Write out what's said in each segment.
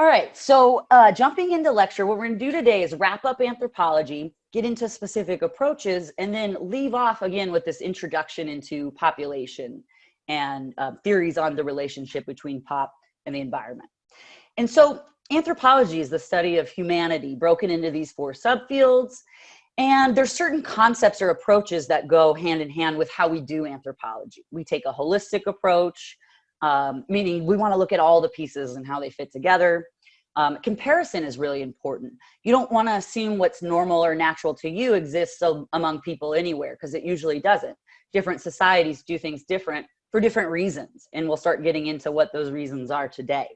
All right, so jumping into lecture, what we're going to do today is wrap up anthropology, get into specific approaches, and then leave off again with this introduction into population and theories on the relationship between pop and the environment. And so anthropology is the study of humanity broken into these 4 subfields. And there's certain concepts or approaches that go hand in hand with how we do anthropology. We take a holistic approach, meaning we want to look at all the pieces and how they fit together. Comparison is really important. You don't want to assume what's normal or natural to you exists among people anywhere, because it usually doesn't. Different societies do things different for different reasons, and we'll start getting into what those reasons are today.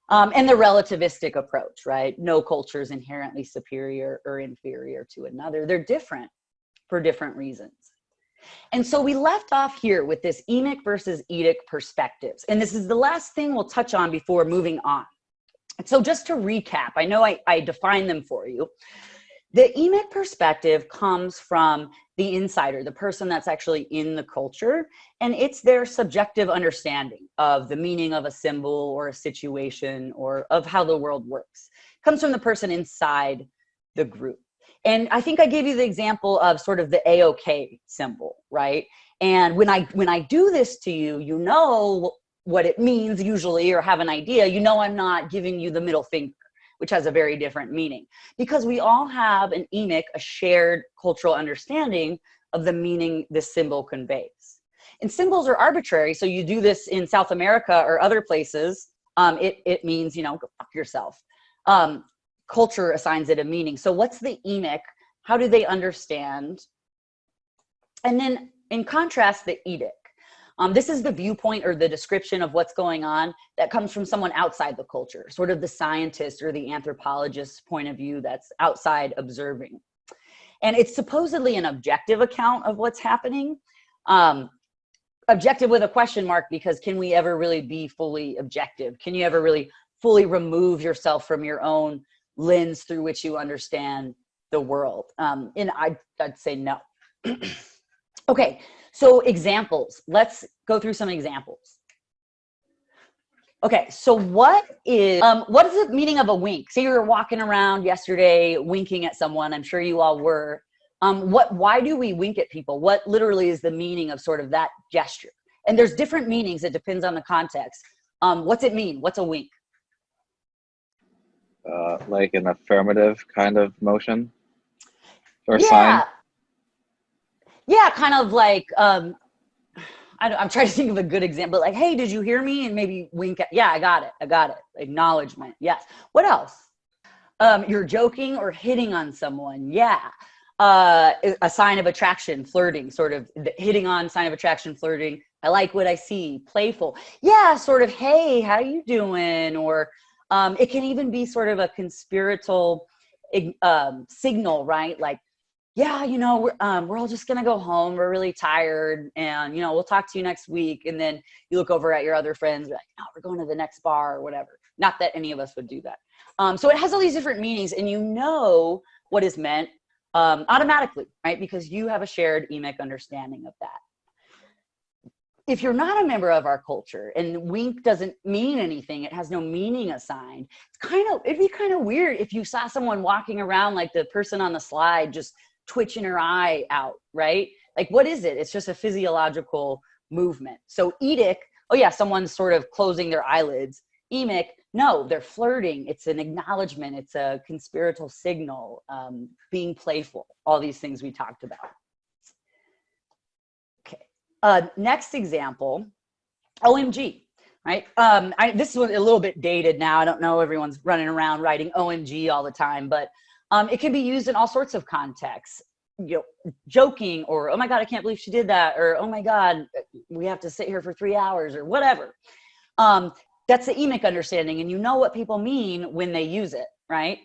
And the relativistic approach, right? No culture is inherently superior or inferior to another. They're different for different reasons. And so we left off here with this emic versus etic perspectives. And this is the last thing we'll touch on before moving on. So just to recap, I know I defined them for you. The emic perspective comes from the insider, the person that's actually in the culture, and it's their subjective understanding of the meaning of a symbol or a situation or of how the world works. It comes from the person inside the group. And I think I gave you the example of sort of the AOK symbol, right? And when I do this to you, you know what it means usually, or have an idea. You know I'm not giving you the middle finger, which has a very different meaning, because we all have an emic, a shared cultural understanding of the meaning this symbol conveys. And symbols are arbitrary, so you do this in South America or other places, it means, you know, go fuck yourself. Culture assigns it a meaning. So what's the emic? How do they understand? And then in contrast, the etic. This is the viewpoint or the description of what's going on that comes from someone outside the culture, sort of the scientist or the anthropologist's point of view that's outside observing. And it's supposedly an objective account of what's happening. Objective with a question mark, because can we ever really be fully objective? Can you ever really fully remove yourself from your own lens through which you understand the world? And I'd say no. Okay, so examples. Let's go through some examples. Okay, so what is the meaning of a wink? Say you were walking around yesterday winking at someone. I'm sure you all were. Why do we wink at people? What literally is the meaning of sort of that gesture? And there's different meanings. It depends on the context. What's it mean? What's a wink? Like an affirmative kind of motion or Yeah. sign? Yeah, kind of like, I'm trying to think of a good example, like, hey, did you hear me? And maybe wink at, yeah, I got it. Acknowledgement, yes. What else? You're joking or hitting on someone, yeah. A sign of attraction, flirting, sort of hitting on, sign of attraction, flirting. I like what I see, playful. Yeah, sort of, hey, how you doing? Or it can even be sort of a conspiratorial signal, right? Like, yeah, you know, we're all just gonna go home. We're really tired, and you know, we'll talk to you next week. And then you look over at your other friends, like, no, we're going to the next bar or whatever. Not that any of us would do that. So it has all these different meanings, and you know what is meant automatically, right? Because you have a shared emic understanding of that. If you're not a member of our culture and wink doesn't mean anything, it has no meaning assigned, it'd be kind of weird if you saw someone walking around like the person on the slide just twitching her eye out, right? Like, what is it? It's just a physiological movement. So etic, oh yeah, someone's sort of closing their eyelids. Emic, no, they're flirting. It's an acknowledgement. It's a conspiratorial signal, being playful, all these things we talked about. Okay, next example, OMG, right? This was a little bit dated now. I don't know, everyone's running around writing OMG all the time, but it can be used in all sorts of contexts, you know, joking, or, oh my God, I can't believe she did that. Or, oh my God, we have to sit here for 3 hours, or whatever. That's the emic understanding, and you know what people mean when they use it, right?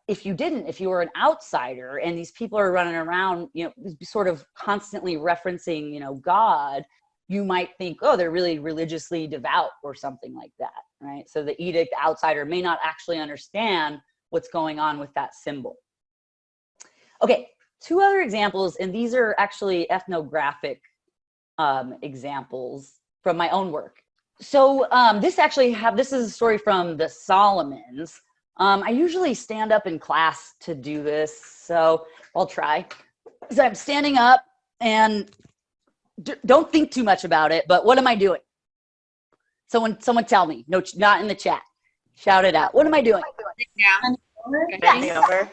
If you were an outsider and these people are running around, you know, sort of constantly referencing, you know, God, you might think, oh, they're really religiously devout or something like that, right? So the etic, the outsider, may not actually understand what's going on with that symbol. Okay, 2 other examples, and these are actually ethnographic examples from my own work. So this is a story from the Solomons. I usually stand up in class to do this, so I'll try. So I'm standing up and don't think too much about it, but what am I doing? Someone tell me. No, not in the chat. Shout it out. What am I doing? Yeah. Stretching over.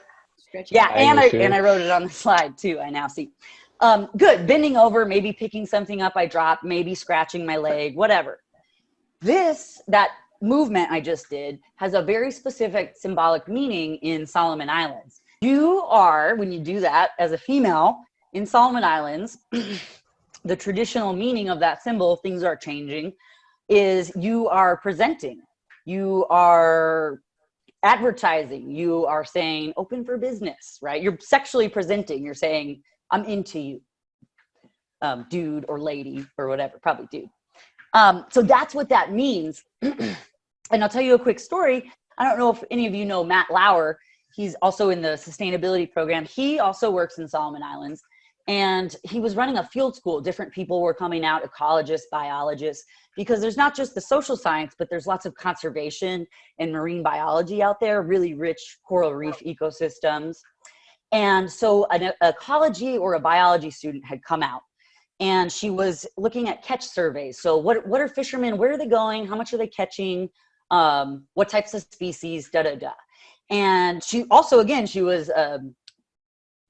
Yeah, and I wrote it on the slide too. I now see. Good. Bending over, maybe picking something up I dropped, maybe scratching my leg, whatever. That movement I just did has a very specific symbolic meaning in Solomon Islands. You are, when you do that as a female in Solomon Islands, the traditional meaning of that symbol, things are changing, is you are presenting, you are advertising, you are saying open for business, right? You're sexually presenting, you're saying I'm into you, dude or lady or whatever, probably dude. So that's what that means. And I'll tell you a quick story. I don't know if any of you know Matt Lauer. He's also in the sustainability program. He also works in Solomon Islands, and he was running a field school. Different people were coming out, ecologists, biologists, because there's not just the social science, but there's lots of conservation and marine biology out there, really rich coral reef ecosystems. And so an ecology or a biology student had come out, and she was looking at catch surveys. So what are fishermen, where are they going? How much are they catching? What types of species, da, da, da. And she also, again, she was a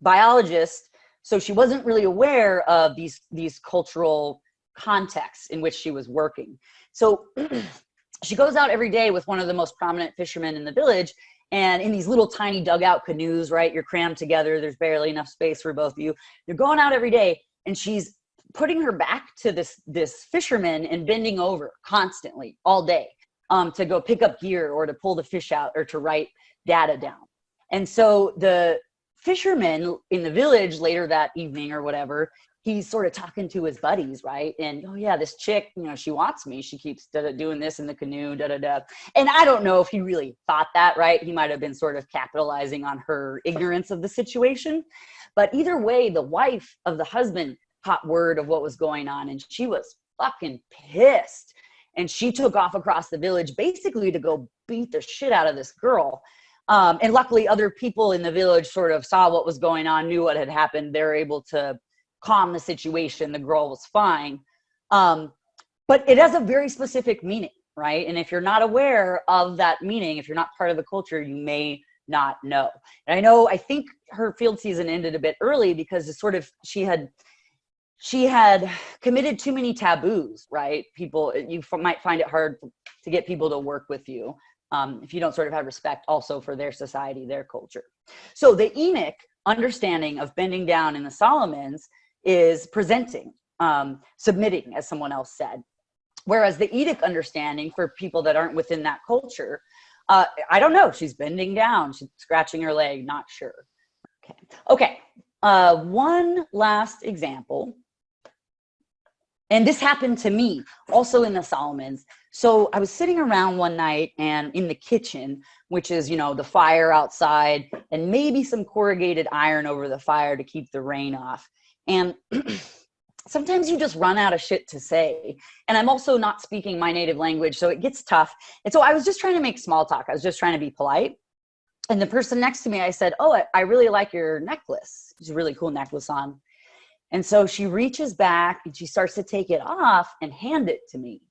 biologist, so she wasn't really aware of these cultural contexts in which she was working. So she goes out every day with one of the most prominent fishermen in the village, and in these little tiny dugout canoes, right? You're crammed together. There's barely enough space for both of you. You're going out every day, and she's putting her back to this fisherman and bending over constantly all day to go pick up gear or to pull the fish out or to write data down. And so the fisherman in the village later that evening or whatever, he's sort of talking to his buddies, right? And, oh yeah, this chick, you know, she wants me. She keeps doing this in the canoe, da da da. And I don't know if he really thought that, right? He might have been sort of capitalizing on her ignorance of the situation. But either way, the wife of the husband caught word of what was going on, and she was fucking pissed. And she took off across the village basically to go beat the shit out of this girl. And luckily other people in the village sort of saw what was going on, knew what had happened. They were able to calm the situation. The girl was fine. But it has a very specific meaning, right? And if you're not aware of that meaning, if you're not part of the culture, you may not know. And I think her field season ended a bit early because it's sort of, she had committed too many taboos, right? You might find it hard to get people to work with you if you don't sort of have respect also for their society, their culture. So the Emic understanding of bending down in the Solomons is presenting, submitting, as someone else said. Whereas the etic understanding for people that aren't within that culture, I don't know, she's bending down, she's scratching her leg, not sure. Okay. One last example. And this happened to me also in the Solomons. So I was sitting around one night and in the kitchen, which is, you know, the fire outside and maybe some corrugated iron over the fire to keep the rain off. And sometimes you just run out of shit to say. And I'm also not speaking my native language, so it gets tough. And so I was just trying to make small talk. I was just trying to be polite. And the person next to me, I said, oh, I really like your necklace. It's a really cool necklace on. And so she reaches back and she starts to take it off and hand it to me.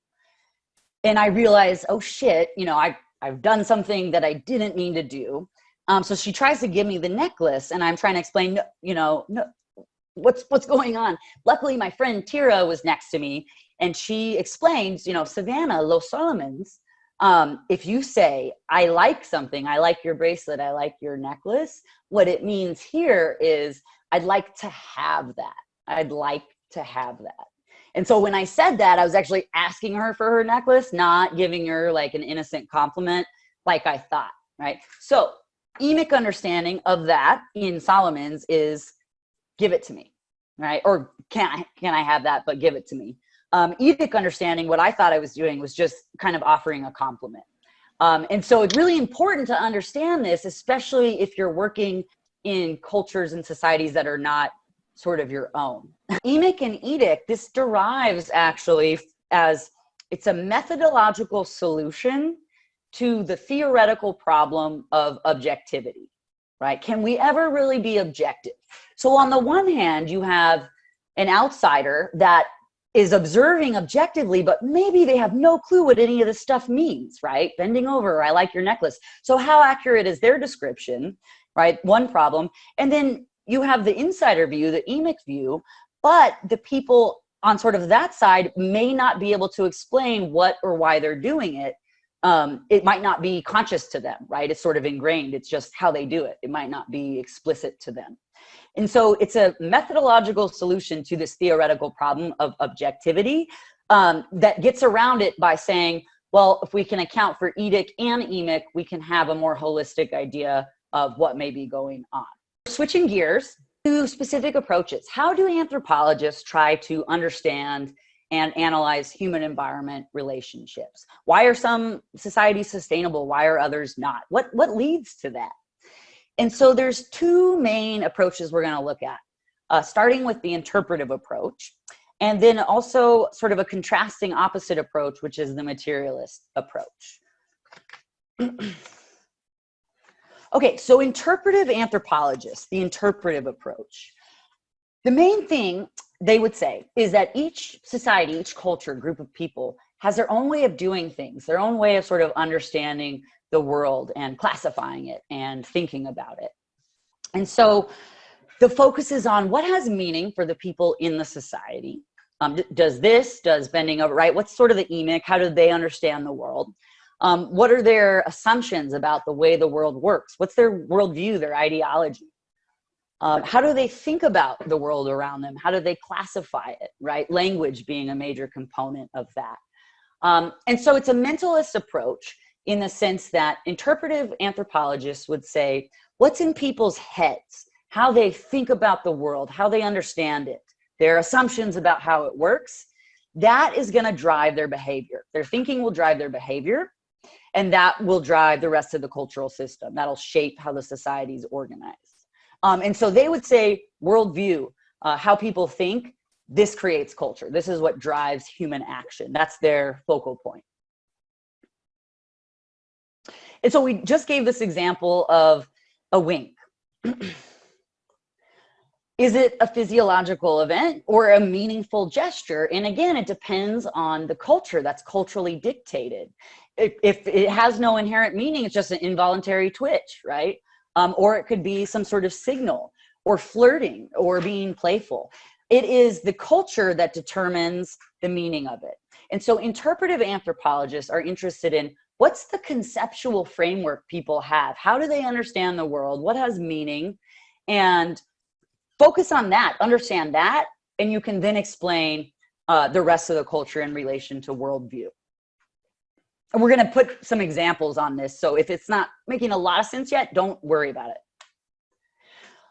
And I realize, oh shit, you know, I've done something that I didn't mean to do. So she tries to give me the necklace and I'm trying to explain, you know, no, what's going on. Luckily, my friend Tira was next to me and she explains, you know, Savannah, Los Solomons, if you say, I like something, I like your bracelet, I like your necklace, what it means here is I'd like to have that. I'd like to have that. And so when I said that, I was actually asking her for her necklace, not giving her like an innocent compliment like I thought, right? So emic understanding of that in Solomons is give it to me, right? Or can I have that, but give it to me. Etic understanding, what I thought I was doing was just kind of offering a compliment. And so it's really important to understand this, especially if you're working in cultures and societies that are not sort of your own. Emic and etic, this derives actually as It's a methodological solution to the theoretical problem of objectivity, right? Can we ever really be objective? So on the one hand, you have an outsider that is observing objectively, but maybe they have no clue what any of this stuff means, right? Bending over, I like your necklace. So how accurate is their description, right? One problem. And then you have the insider view, the Emic view, but the people on sort of that side may not be able to explain what or why they're doing it. It might not be conscious to them, right? It's sort of ingrained. It's just how they do it. It might not be explicit to them. And so it's a methodological solution to this theoretical problem of objectivity that gets around it by saying, well, if we can account for etic and emic, we can have a more holistic idea of what may be going on. Switching gears to specific approaches. How do anthropologists try to understand and analyze human environment relationships? Why are some societies sustainable? Why are others not? What leads to that? And so there's two main approaches we're going to look at, starting with the interpretive approach, and then also sort of a contrasting opposite approach, which is the materialist approach. Okay, so interpretive anthropologists, the interpretive approach. The main thing they would say is that each society, each culture, group of people has their own way of doing things, their own way of sort of understanding the world and classifying it and thinking about it. And so the focus is on what has meaning for the people in the society. Does bending over, right? What's sort of the emic? How do they understand the world? What are their assumptions about the way the world works? What's their worldview, their ideology? How do they think about the world around them? How do they classify it, right? Language being a major component of that. And so it's a mentalist approach in the sense that interpretive anthropologists would say, what's in people's heads, how they think about the world, how they understand it, their assumptions about how it works, that is going to drive their behavior. Their thinking will drive their behavior, and that will drive the rest of the cultural system. That'll shape how the society is organized. And so they would say worldview, how people think, this creates culture. This is what drives human action. That's their focal point. And so we just gave this example of a wink. Is it a physiological event or a meaningful gesture? And again, it depends on the culture. That's culturally dictated. If it has no inherent meaning, it's just an involuntary twitch, right? Or it could be some sort of signal or flirting or being playful. It is the culture that determines the meaning of it. And so interpretive anthropologists are interested in what's the conceptual framework people have? How do they understand the world? What has meaning? And focus on that, understand that, and you can then explain the rest of the culture in relation to worldview. And we're going to put some examples on this. So if it's not making a lot of sense yet, don't worry about it.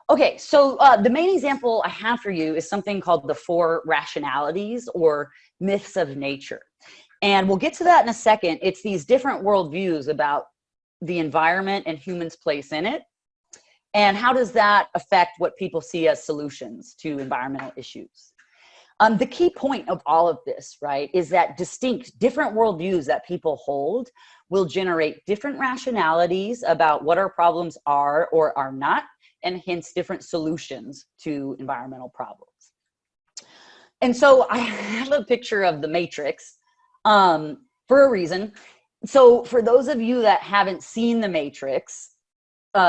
Okay, so the main example I have for you is something called the 4 rationalities or myths of nature. And we'll get to that in a second. It's these different worldviews about the environment and humans' place in it. And how does that affect what people see as solutions to environmental issues? The key point of all of this, right, is that distinct, different worldviews that people hold will generate different rationalities about what our problems are or are not, and hence different solutions to environmental problems. And so I have a picture of the Matrix for a reason. So for those of you that haven't seen the Matrix,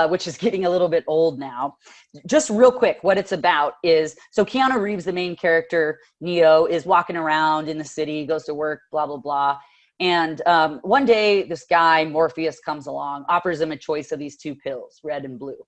which is getting a little bit old now, just real quick, what it's about is, so Keanu Reeves, the main character, Neo, is walking around in the city, goes to work, blah, blah, blah. And one day, this guy, Morpheus, comes along, offers him a choice of these 2 pills, red and blue.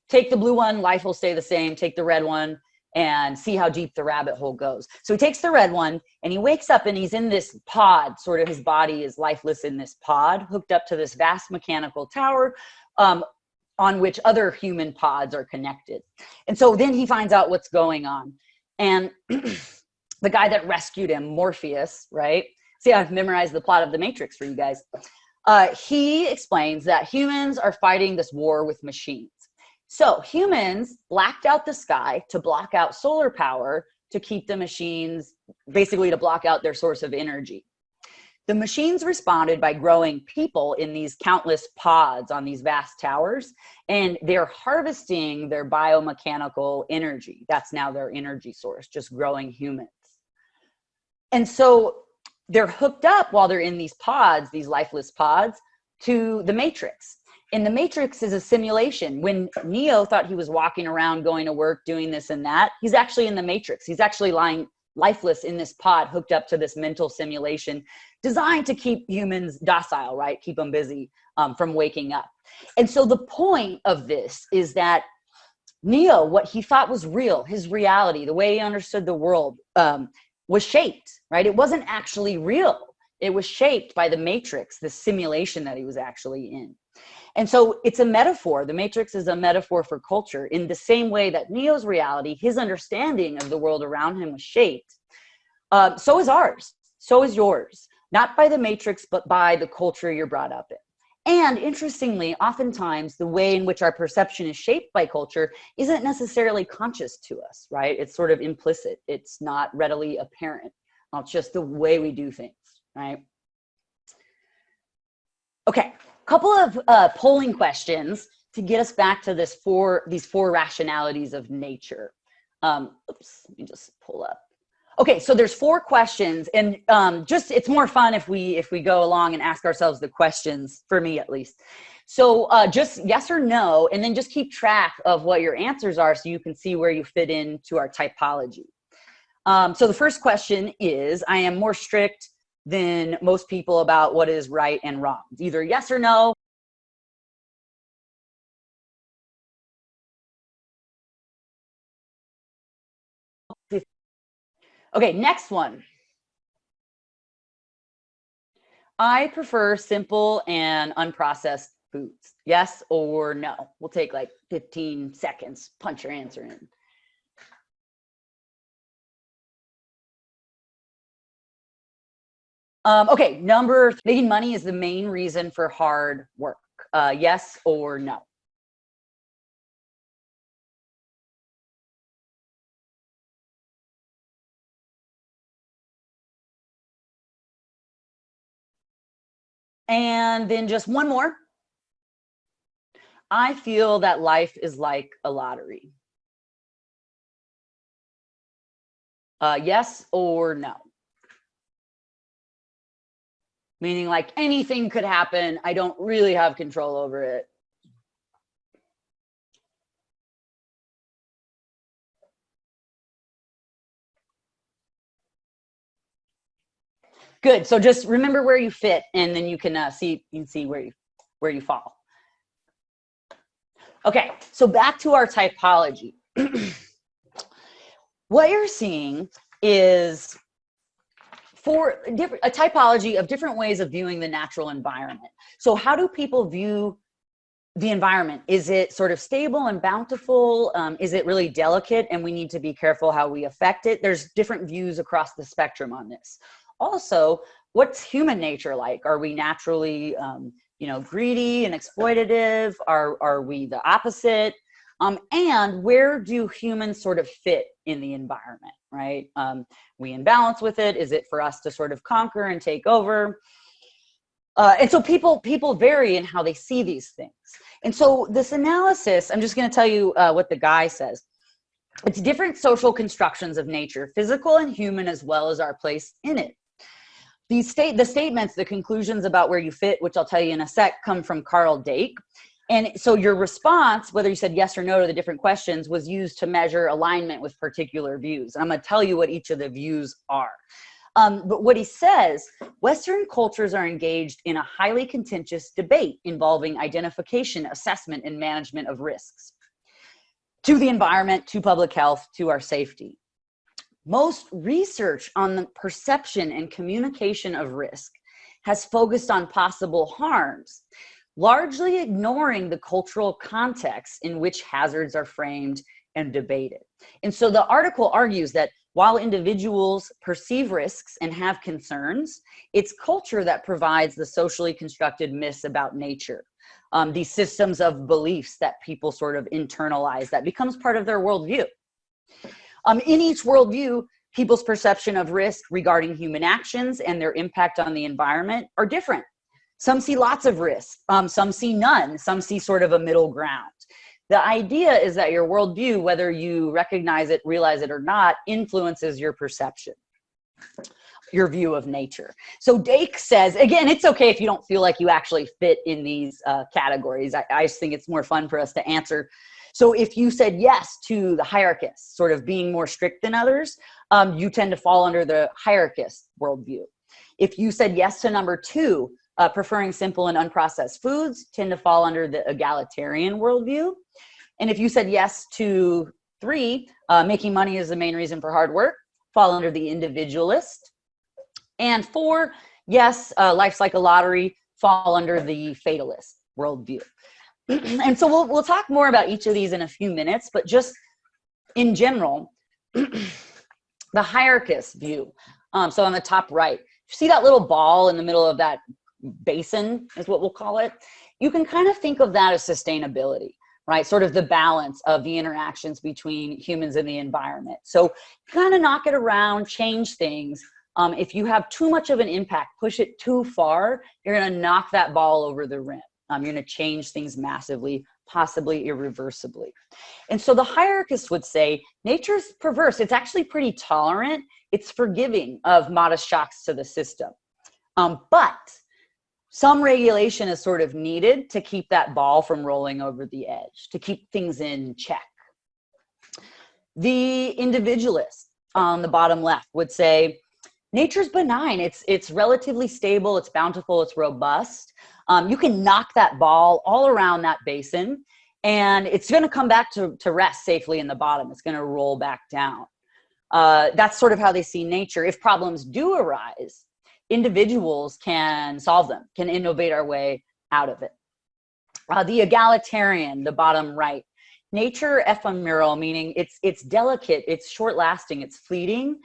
Take the blue one, life will stay the same. Take the red one and see how deep the rabbit hole goes. So he takes the red one and he wakes up and he's in this pod, sort of his body is lifeless in this pod, hooked up to this vast mechanical tower on which other human pods are connected. And so then he finds out what's going on. And the guy that rescued him, Morpheus, right? See, I've memorized the plot of The Matrix for you guys. He explains that humans are fighting this war with machines. So humans blacked out the sky to block out solar power to keep the machines, basically to block out their source of energy. The machines responded by growing people in these countless pods on these vast towers, and they're harvesting their biomechanical energy. That's now their energy source, just growing humans. And so they're hooked up while they're in these pods, these lifeless pods, to the Matrix. And the Matrix is a simulation. When Neo thought he was walking around, going to work, doing this and that, he's actually in the Matrix. He's actually lying lifeless in this pod, hooked up to this mental simulation designed to keep humans docile, right? Keep them busy from waking up. And so the point of this is that Neo, what he thought was real, his reality, the way he understood the world, was shaped, right? It wasn't actually real. It was shaped by the Matrix, the simulation that he was actually in. And so it's a metaphor. The Matrix is a metaphor for culture in the same way that Neo's reality, his understanding of the world around him was shaped. So is ours. So is yours. Not by the Matrix, but by the culture you're brought up in. And interestingly, oftentimes the way in which our perception is shaped by culture isn't necessarily conscious to us, right? It's sort of implicit. It's not readily apparent. It's just the way we do things, right? Okay, a couple of polling questions to get us back to these four rationalities of nature. Oops, let me just pull up. Okay, so there's 4 questions, and it's more fun if we go along and ask ourselves the questions, for me at least. So just yes or no, and then just keep track of what your answers are so you can see where you fit into our typology. So the first question is, I am more strict than most people about what is right and wrong. It's either yes or no. Okay, next one. I prefer simple and unprocessed foods. Yes or no? We'll take like 15 seconds. Punch your answer in. Okay, making money is the main reason for hard work. Yes or no? And then just one more. I feel that life is like a lottery. Yes or no? Meaning like anything could happen. I don't really have control over it. Good. So just remember where you fit, and then you can see where you fall. Okay. So back to our typology. What you're seeing is a typology of different ways of viewing the natural environment. So how do people view the environment? Is it sort of stable and bountiful? Is it really delicate and we need to be careful how we affect it? There's different views across the spectrum on this. Also, what's human nature like? Are we naturally, greedy and exploitative? Are we the opposite? And where do humans sort of fit in the environment, right? We in balance with it? Is it for us to sort of conquer and take over? And so people vary in how they see these things. And so this analysis, I'm just going to tell you what the guy says. It's different social constructions of nature, physical and human, as well as our place in it. The statements, the conclusions about where you fit, which I'll tell you in a sec, come from Carl Dake. And so your response, whether you said yes or no to the different questions, was used to measure alignment with particular views. And I'm going to tell you what each of the views are. But what he says, Western cultures are engaged in a highly contentious debate involving identification, assessment, and management of risks to the environment, to public health, to our safety. Most research on the perception and communication of risk has focused on possible harms, largely ignoring the cultural context in which hazards are framed and debated. And so the article argues that while individuals perceive risks and have concerns, it's culture that provides the socially constructed myths about nature, these systems of beliefs that people sort of internalize that becomes part of their worldview. In each worldview, people's perception of risk regarding human actions and their impact on the environment are different. Some see lots of risk, some see none, some see sort of a middle ground. The idea is that your worldview, whether you recognize it, realize it or not, influences your perception, your view of nature. So Dake says, again, it's okay if you don't feel like you actually fit in these categories. I just think it's more fun for us to answer. So if you said yes to the hierarchist, sort of being more strict than others, you tend to fall under the hierarchist worldview. If you said yes to number 2, preferring simple and unprocessed foods, tend to fall under the egalitarian worldview. And if you said yes to 3, making money is the main reason for hard work, fall under the individualist. And 4, yes, life's like a lottery, fall under the fatalist worldview. And so we'll talk more about each of these in a few minutes, but just in general, the hierarchist view. So on the top right, you see that little ball in the middle of that basin is what we'll call it. You can kind of think of that as sustainability, right? Sort of the balance of the interactions between humans and the environment. So kind of knock it around, change things. If you have too much of an impact, push it too far, you're going to knock that ball over the rim. You're going to change things massively, possibly irreversibly. And so the hierarchist would say, nature's perverse. It's actually pretty tolerant. It's forgiving of modest shocks to the system. But some regulation is sort of needed to keep that ball from rolling over the edge, to keep things in check. The individualist on the bottom left would say, nature's benign. It's relatively stable. It's bountiful. It's robust. You can knock that ball all around that basin, and it's going to come back to rest safely in the bottom. It's going to roll back down. That's sort of how they see nature. If problems do arise, individuals can solve them, can innovate our way out of it. The egalitarian, the bottom right, nature ephemeral, meaning it's delicate, it's short lasting, it's fleeting.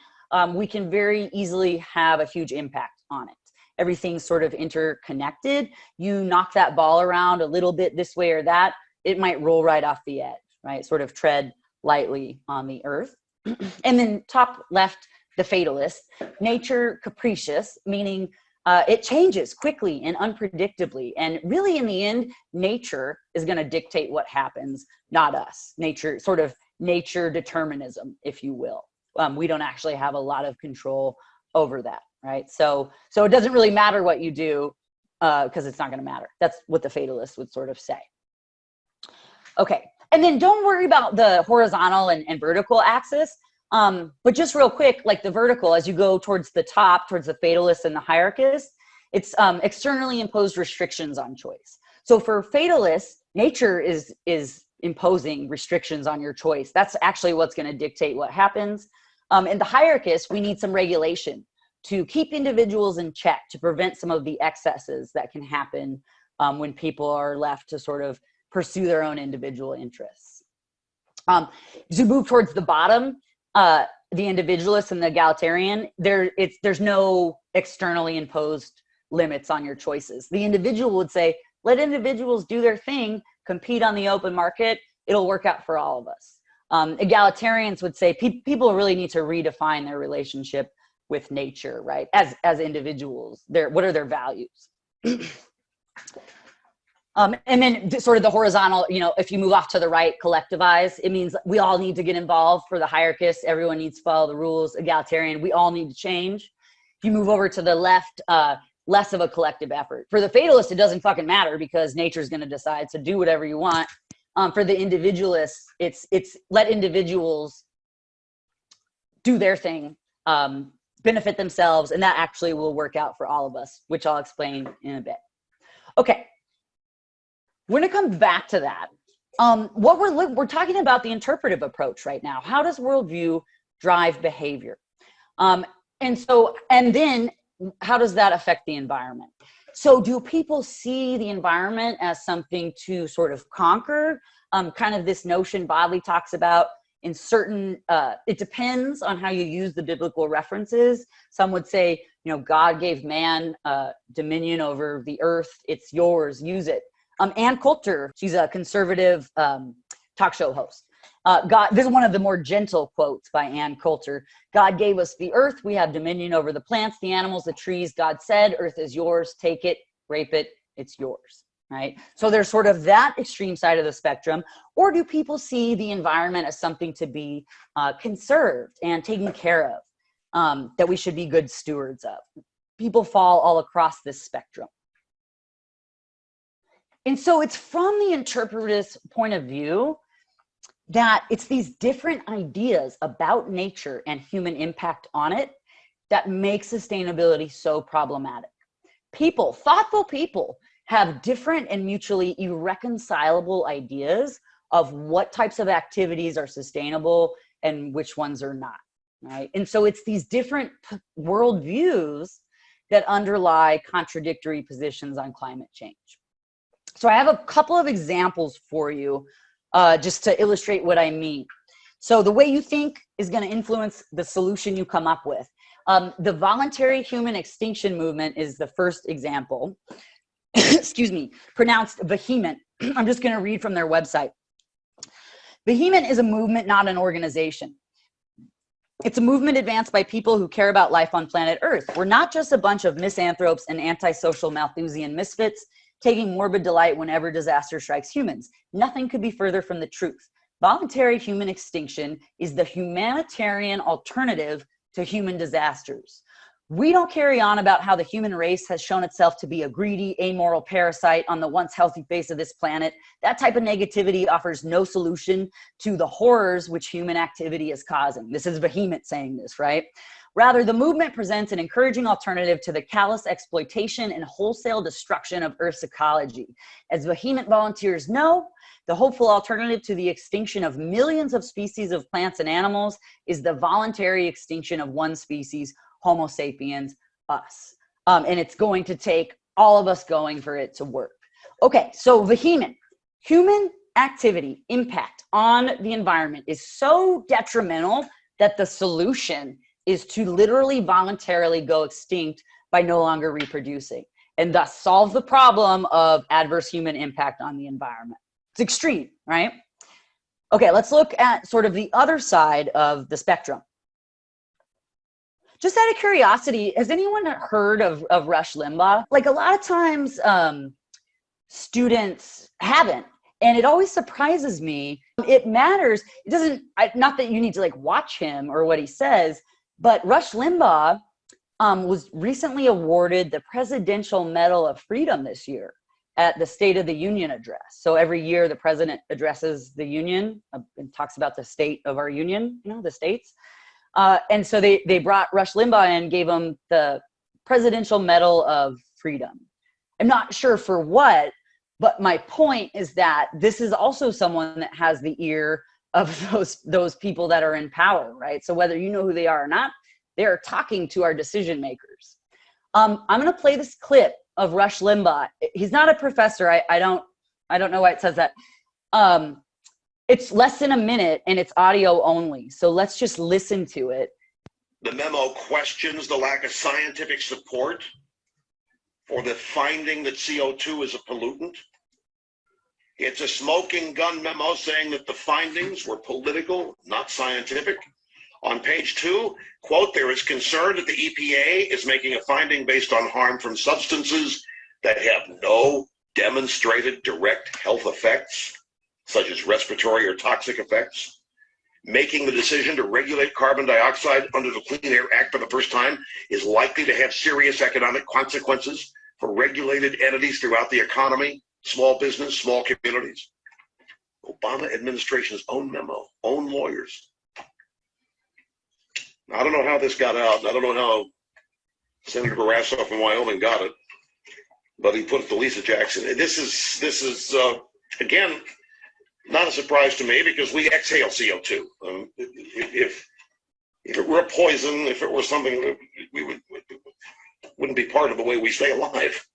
We can very easily have a huge impact on it. Everything's sort of interconnected. You knock that ball around a little bit this way or that, it might roll right off the edge, right? Sort of tread lightly on the earth. And then top left, the fatalist, nature capricious, meaning it changes quickly and unpredictably. And really in the end, nature is going to dictate what happens, not us. Nature, sort of nature determinism, if you will. We don't actually have a lot of control over that, right? So it doesn't really matter what you do because it's not going to matter. That's what the fatalist would sort of say. Okay, and then don't worry about the horizontal and vertical axis. But just real quick, like the vertical, as you go towards the top, towards the fatalist and the hierarchist, it's externally imposed restrictions on choice. So for fatalists, nature is imposing restrictions on your choice. That's actually what's going to dictate what happens. In the hierarchist, we need some regulation to keep individuals in check, to prevent some of the excesses that can happen when people are left to sort of pursue their own individual interests. As you move towards the bottom, the individualist and the egalitarian, there's no externally imposed limits on your choices. The individual would say, let individuals do their thing, compete on the open market, it'll work out for all of us. Egalitarians would say people really need to redefine their relationship with nature, right? As individuals, what are their values? And then sort of the horizontal, if you move off to the right, collectivize, it means we all need to get involved. For the hierarchist, everyone needs to follow the rules. Egalitarian, we all need to change. If you move over to the left, less of a collective effort. For the fatalist, it doesn't fucking matter because nature's going to decide, so do whatever you want. For the individualist, it's let individuals do their thing, benefit themselves, and that actually will work out for all of us, which I'll explain in a bit. Okay. We're going to come back to that. What we're talking about the interpretive approach right now. How does worldview drive behavior? And then how does that affect the environment? So do people see the environment as something to sort of conquer? Kind of this notion Bodley talks about in certain, it depends on how you use the biblical references. Some would say, God gave man dominion over the earth. It's yours, use it. Ann Coulter, she's a conservative talk show host. God, this is one of the more gentle quotes by Ann Coulter. God gave us the earth. We have dominion over the plants, the animals, the trees. God said, earth is yours. Take it, rape it. It's yours, right? So there's sort of that extreme side of the spectrum. Or do people see the environment as something to be conserved and taken care of, that we should be good stewards of? People fall all across this spectrum. And so it's from the interpretivist point of view that it's these different ideas about nature and human impact on it that make sustainability so problematic. People, thoughtful people, have different and mutually irreconcilable ideas of what types of activities are sustainable and which ones are not, right? And so it's these different worldviews that underlie contradictory positions on climate change. So I have a couple of examples for you just to illustrate what I mean. So the way you think is going to influence the solution you come up with. The voluntary human extinction movement is the first example. Excuse me, pronounced vehement. I'm just going to read from their website. Vehement is a movement, not an organization. It's a movement advanced by people who care about life on planet Earth. We're not just a bunch of misanthropes and antisocial Malthusian misfits taking morbid delight whenever disaster strikes humans. Nothing could be further from the truth. Voluntary human extinction is the humanitarian alternative to human disasters. We don't carry on about how the human race has shown itself to be a greedy, amoral parasite on the once healthy face of this planet. That type of negativity offers no solution to the horrors which human activity is causing. This is Vehement saying this, right? Rather, the movement presents an encouraging alternative to the callous exploitation and wholesale destruction of Earth's ecology. As Vehement volunteers know, the hopeful alternative to the extinction of millions of species of plants and animals is the voluntary extinction of one species, Homo sapiens, us. And it's going to take all of us going for it to work. Okay, so Vehement, human activity impact on the environment is so detrimental that the solution is to literally voluntarily go extinct by no longer reproducing, and thus solve the problem of adverse human impact on the environment. It's extreme, right? Okay, let's look at sort of the other side of the spectrum. Just out of curiosity, has anyone heard of Rush Limbaugh? Like, a lot of times students haven't, and it always surprises me. It matters. It doesn't, not that you need to like watch him or what he says, but Rush Limbaugh was recently awarded the Presidential Medal of Freedom this year at the State of the Union address. So every year the president addresses the union and talks about the state of our union, you know, the states. And so they brought Rush Limbaugh in and gave him the Presidential Medal of Freedom. I'm not sure for what, but my point is that this is also someone that has the ear of those people that are in power, right? So whether you know who they are or not, they are talking to our decision makers. I'm going to play this clip of Rush Limbaugh. He's not a professor. I don't know why it says that. It's less than a minute and it's audio only. So let's just listen to it. The memo questions the lack of scientific support for the finding that CO2 is a pollutant. It's a smoking gun memo saying that the findings were political, not scientific. On page 2, quote, there is concern that the EPA is making a finding based on harm from substances that have no demonstrated direct health effects, such as respiratory or toxic effects. Making the decision to regulate carbon dioxide under the Clean Air Act for the first time is likely to have serious economic consequences for regulated entities throughout the economy, small business, small communities. Obama administration's own memo, own lawyers. I don't know how this got out, and I don't know how Senator Barrasso from Wyoming got it, but he put it to Lisa Jackson. This is again, not a surprise to me because we exhale CO2. If it were a poison, if it were something that wouldn't be part of the way we stay alive.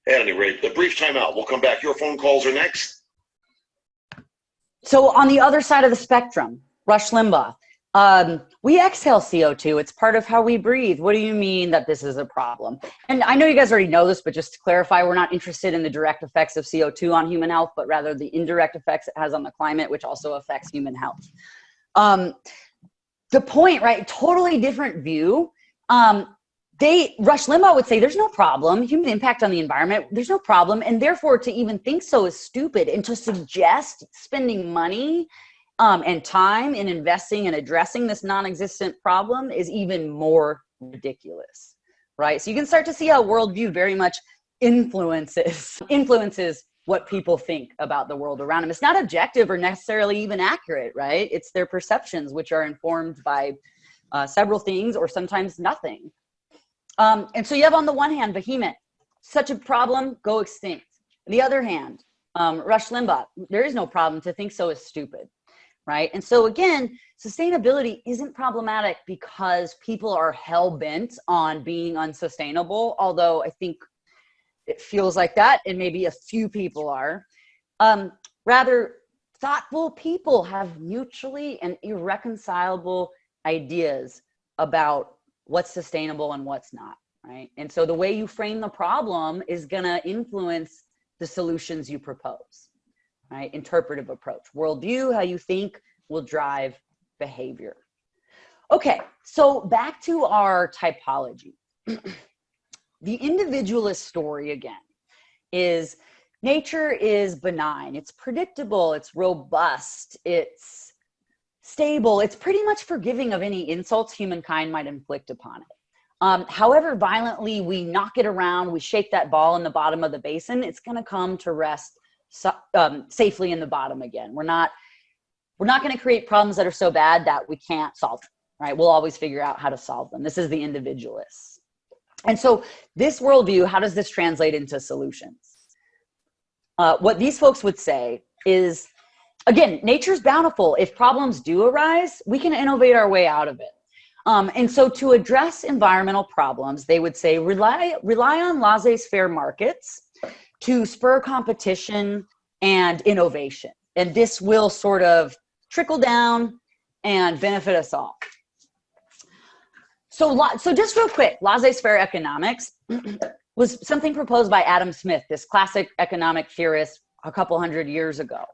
At any rate, a brief timeout. We'll come back. Your phone calls are next. So on the other side of the spectrum, Rush Limbaugh. We exhale CO2. It's part of how we breathe. What do you mean that this is a problem? And I know you guys already know this, but just to clarify, we're not interested in the direct effects of CO2 on human health, but rather the indirect effects it has on the climate, which also affects human health. The point, right? Totally different view. Rush Limbaugh would say there's no problem. Human impact on the environment, there's no problem. And therefore, to even think so is stupid. And to suggest spending money and time in investing and addressing this non-existent problem is even more ridiculous, right? So you can start to see how worldview very much influences what people think about the world around them. It's not objective or necessarily even accurate, right? It's their perceptions, which are informed by several things or sometimes nothing. And so you have on the one hand, Behemoth, such a problem, go extinct. On the other hand, Rush Limbaugh, there is no problem, to think so is stupid, right? And so again, sustainability isn't problematic because people are hell-bent on being unsustainable, although I think it feels like that, and maybe a few people are. Rather, thoughtful people have mutually and irreconcilable ideas about what's sustainable and what's not, right? And so the way you frame the problem is gonna influence the solutions you propose, right? Interpretive approach. Worldview, how you think, will drive behavior. Okay, so back to our typology. The individualist story, again, is nature is benign, it's predictable, it's robust, it's stable, it's pretty much forgiving of any insults humankind might inflict upon it. However violently we knock it around, we shake that ball in the bottom of the basin, it's gonna come to rest safely in the bottom again. We're not gonna create problems that are so bad that we can't solve them, right? We'll always figure out how to solve them. This is the individualists. And so this worldview, how does this translate into solutions? What these folks would say is, again, nature's bountiful. If problems do arise, we can innovate our way out of it. And so to address environmental problems, they would say, rely on laissez-faire markets to spur competition and innovation. And this will sort of trickle down and benefit us all. So just real quick, laissez-faire economics was something proposed by Adam Smith, this classic economic theorist a couple hundred years ago.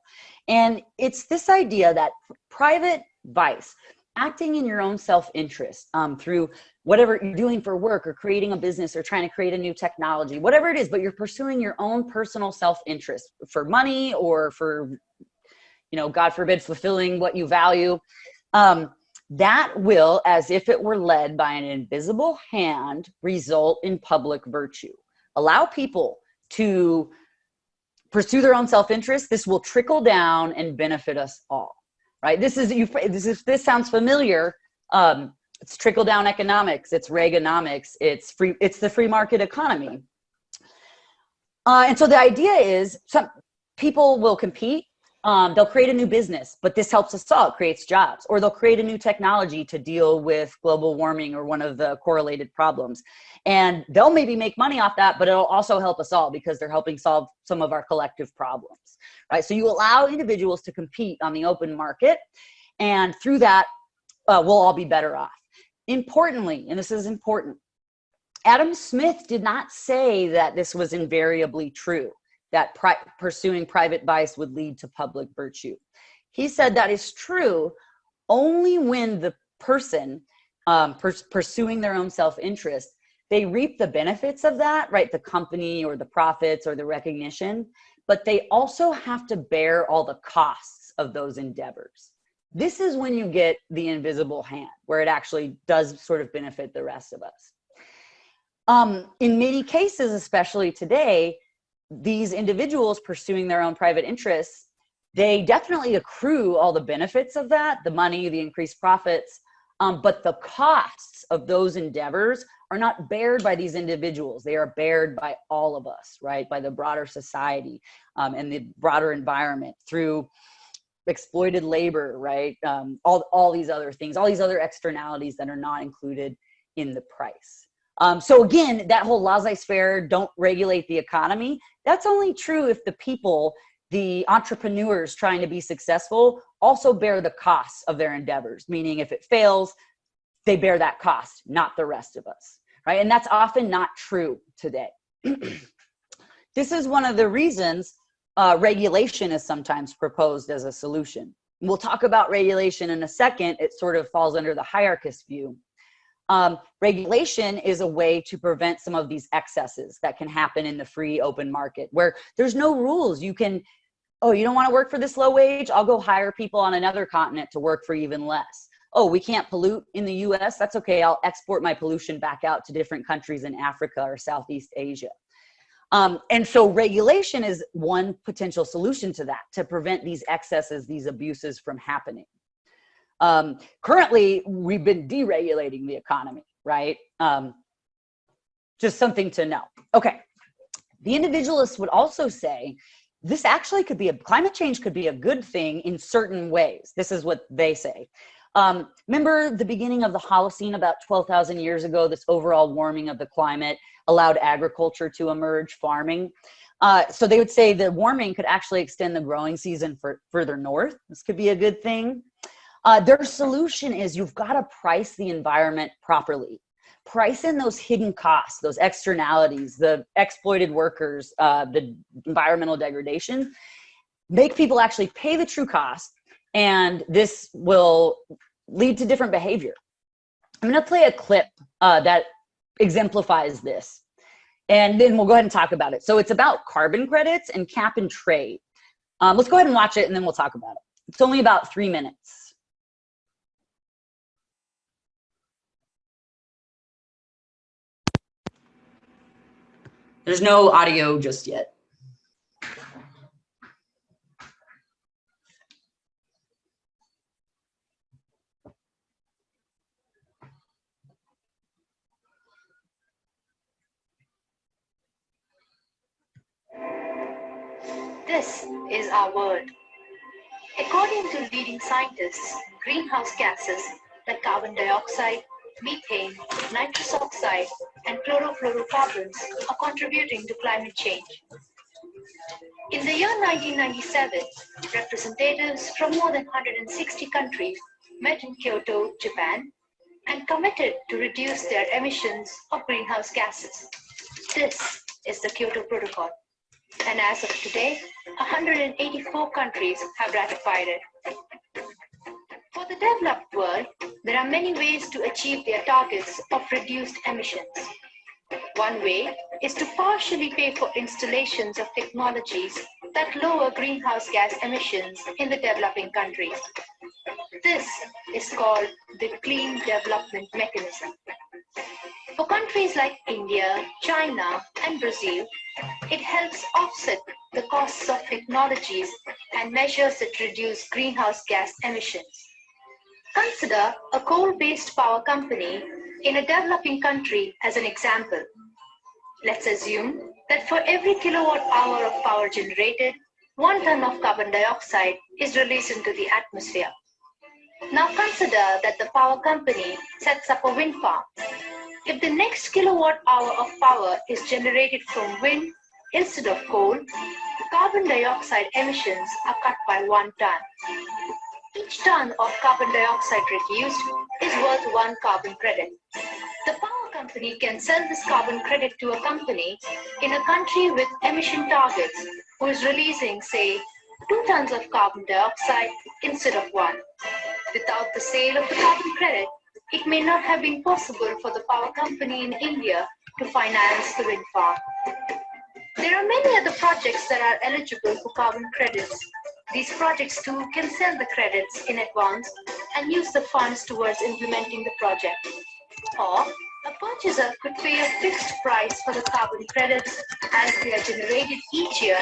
And it's this idea that private vice, acting in your own self-interest through whatever you're doing for work or creating a business or trying to create a new technology, whatever it is, but you're pursuing your own personal self-interest for money or for, you know, God forbid, fulfilling what you value. That will, as if it were led by an invisible hand, result in public virtue. Allow people to pursue their own self-interest. This will trickle down and benefit us all, right? This sounds familiar. It's trickle down economics. It's Reaganomics. It's the free market economy. And so the idea is some people will compete. They'll create a new business, but this helps us all, it creates jobs. Or they'll create a new technology to deal with global warming or one of the correlated problems. And they'll maybe make money off that, but it'll also help us all because they're helping solve some of our collective problems, right? So you allow individuals to compete on the open market, and through that, we'll all be better off. Importantly, and this is important, Adam Smith did not say that this was invariably true, that pursuing private vice would lead to public virtue. He said that is true only when the person pursuing their own self-interest, they reap the benefits of that, right? The company or the profits or the recognition, but they also have to bear all the costs of those endeavors. This is when you get the invisible hand, where it actually does sort of benefit the rest of us. In many cases, especially today, these individuals pursuing their own private interests, they definitely accrue all the benefits of that, the money, the increased profits, but the costs of those endeavors are not bared by these individuals. They are bared by all of us, right? By the broader society and the broader environment through exploited labor, right? All these other things, all these other externalities that are not included in the price. So again, that whole laissez-faire, don't regulate the economy, that's only true if the people, the entrepreneurs trying to be successful also bear the costs of their endeavors, meaning if it fails, they bear that cost, not the rest of us, right? And that's often not true today. This is one of the reasons regulation is sometimes proposed as a solution. We'll talk about regulation in a second. It sort of falls under the hierarchist view. Regulation is a way to prevent some of these excesses that can happen in the free open market where there's no rules. You can, oh, you don't want to work for this low wage? I'll go hire people on another continent to work for even less. Oh, we can't pollute in the US? That's okay. I'll export my pollution back out to different countries in Africa or Southeast Asia. And so regulation is one potential solution to that, to prevent these excesses, these abuses from happening. Currently, we've been deregulating the economy, right? Just something to know. Okay. The individualists would also say this actually could be climate change could be a good thing in certain ways. This is what they say. Remember the beginning of the Holocene about 12,000 years ago, this overall warming of the climate allowed agriculture to emerge, farming. So they would say the warming could actually extend the growing season further north. This could be a good thing. Their solution is you've got to price the environment properly. Price in those hidden costs, those externalities, the exploited workers, the environmental degradation. Make people actually pay the true cost, and this will lead to different behavior. I'm going to play a clip that exemplifies this, and then we'll go ahead and talk about it. So it's about carbon credits and cap and trade. Let's go ahead and watch it, and then we'll talk about it. It's only about 3 minutes. There's no audio just yet. This is our world. According to leading scientists, greenhouse gases like carbon dioxide, methane, nitrous oxide, and chlorofluorocarbons are contributing to climate change. In the year 1997, representatives from more than 160 countries met in Kyoto, Japan, and committed to reduce their emissions of greenhouse gases. This is the Kyoto Protocol. And as of today, 184 countries have ratified it. For the developed world, there are many ways to achieve their targets of reduced emissions. One way is to partially pay for installations of technologies that lower greenhouse gas emissions in the developing countries. This is called the Clean Development Mechanism. For countries like India, China, and Brazil, it helps offset the costs of technologies and measures that reduce greenhouse gas emissions. Consider a coal-based power company in a developing country as an example. Let's assume that for every kilowatt hour of power generated, 1 ton of carbon dioxide is released into the atmosphere. Now consider that the power company sets up a wind farm. If the next kilowatt hour of power is generated from wind instead of coal, carbon dioxide emissions are cut by 1 ton. Each ton of carbon dioxide reduced is worth 1 carbon credit. The power company can sell this carbon credit to a company in a country with emission targets who is releasing, say, 2 tons of carbon dioxide instead of 1. Without the sale of the carbon credit, it may not have been possible for the power company in India to finance the wind farm. There are many other projects that are eligible for carbon credits. These projects too can sell the credits in advance and use the funds towards implementing the project. Or a purchaser could pay a fixed price for the carbon credits as they are generated each year,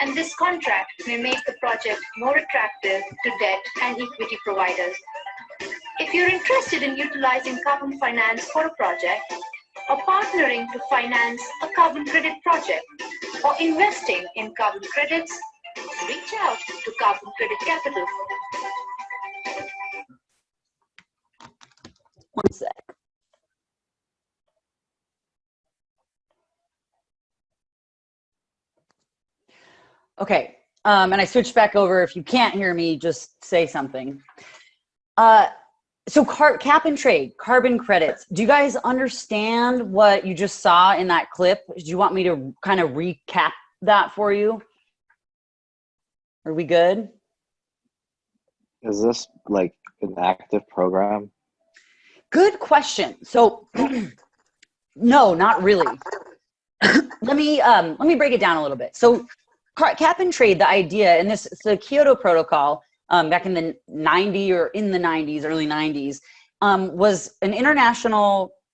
and this contract may make the project more attractive to debt and equity providers. If you're interested in utilizing carbon finance for a project, or partnering to finance a carbon credit project, or investing in carbon credits, reach out to Carbon Credit Capital. One sec. Okay, And I switched back over. If you can't hear me, just say something. So cap and trade, carbon credits. Do you guys understand what you just saw in that clip? Do you want me to kind of recap that for you? Are we good? Is this like an active program? Good question. So no, not really. Let me break it down a little bit. So cap and trade, the idea, and this is the Kyoto Protocol back in the 90s, early 90s, was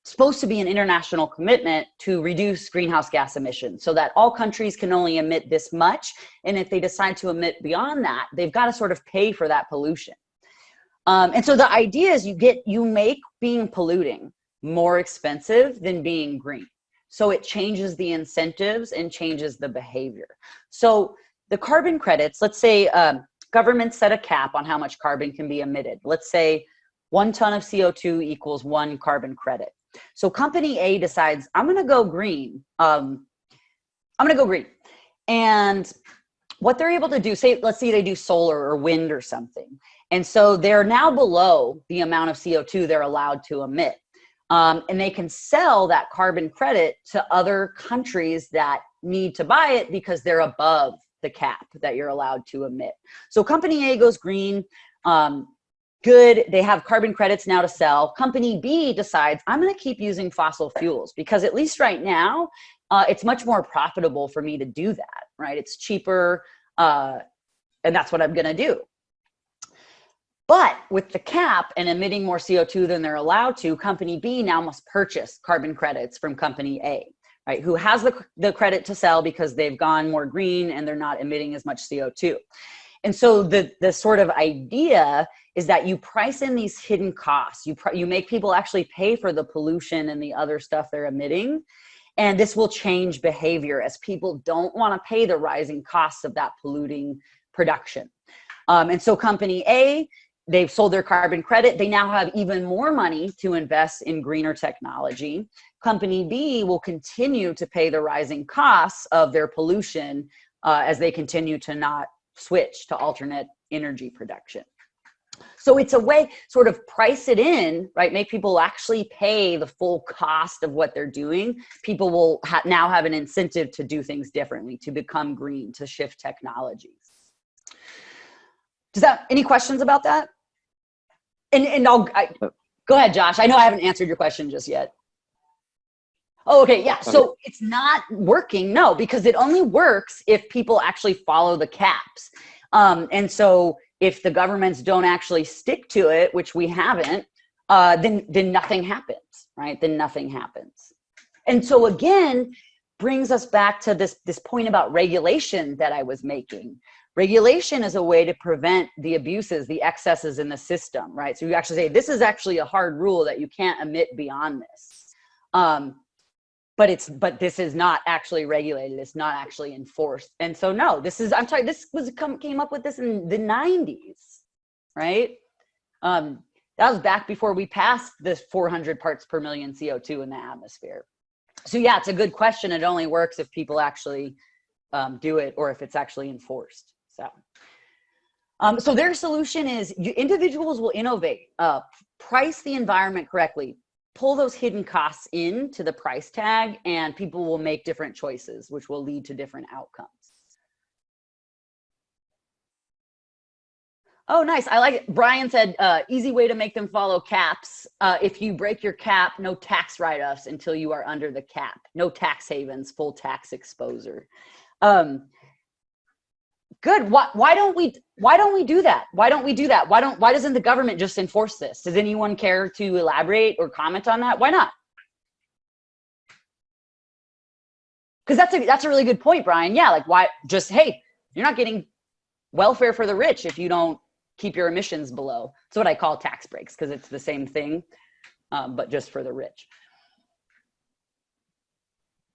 supposed to be an international commitment to reduce greenhouse gas emissions so that all countries can only emit this much. And if they decide to emit beyond that, they've got to sort of pay for that pollution. And so the idea is you make being polluting more expensive than being green. So it changes the incentives and changes the behavior. So the carbon credits, let's say governments set a cap on how much carbon can be emitted. Let's say 1 ton of CO2 equals 1 carbon credit. So company A decides, I'm going to go green. And what they're able to do, let's say they do solar or wind or something. And so they're now below the amount of CO2 they're allowed to emit. And they can sell that carbon credit to other countries that need to buy it because they're above the cap that you're allowed to emit. So company A goes green, good, they have carbon credits now to sell. Company B decides, I'm gonna keep using fossil fuels because at least right now, it's much more profitable for me to do that, right? It's cheaper, and that's what I'm gonna do. But with the cap and emitting more CO2 than they're allowed to, company B now must purchase carbon credits from company A, right? Who has the credit to sell because they've gone more green and they're not emitting as much CO2. And so the sort of idea is that you price in these hidden costs. You make people actually pay for the pollution and the other stuff they're emitting. And this will change behavior as people don't want to pay the rising costs of that polluting production. And so company A, they've sold their carbon credit. They now have even more money to invest in greener technology. Company B will continue to pay the rising costs of their pollution as they continue to not switch to alternate energy production. So it's a way, sort of price it in, right? Make people actually pay the full cost of what they're doing. People will now have an incentive to do things differently, to become green, to shift technologies. Any questions about that? And go ahead, Josh. I know I haven't answered your question just yet. Oh, okay, yeah. So it's not working, no, because it only works if people actually follow the caps. And so if the governments don't actually stick to it, which we haven't, then nothing happens, right? Then nothing happens. And so again, brings us back to this point about regulation that I was making. Regulation is a way to prevent the abuses, the excesses in the system, right? So you actually say, this is actually a hard rule that you can't emit beyond this. But this is not actually regulated. It's not actually enforced. And so no, came up with this in the 90s, right? That was back before we passed this 400 parts per million CO2 in the atmosphere. So yeah, it's a good question. It only works if people actually do it or if it's actually enforced. So their solution is individuals will innovate, price the environment correctly, pull those hidden costs into the price tag, and people will make different choices, which will lead to different outcomes. Oh, nice. I like it. Brian said, easy way to make them follow caps. If you break your cap, no tax write-offs until you are under the cap. No tax havens, full tax exposure. Good. Why don't we do that? Why doesn't the government just enforce this? Does anyone care to elaborate or comment on that? Why not? Because that's a really good point, Brian. Yeah, like why just, hey, you're not getting welfare for the rich if you don't keep your emissions below. That's what I call tax breaks, because it's the same thing, but just for the rich.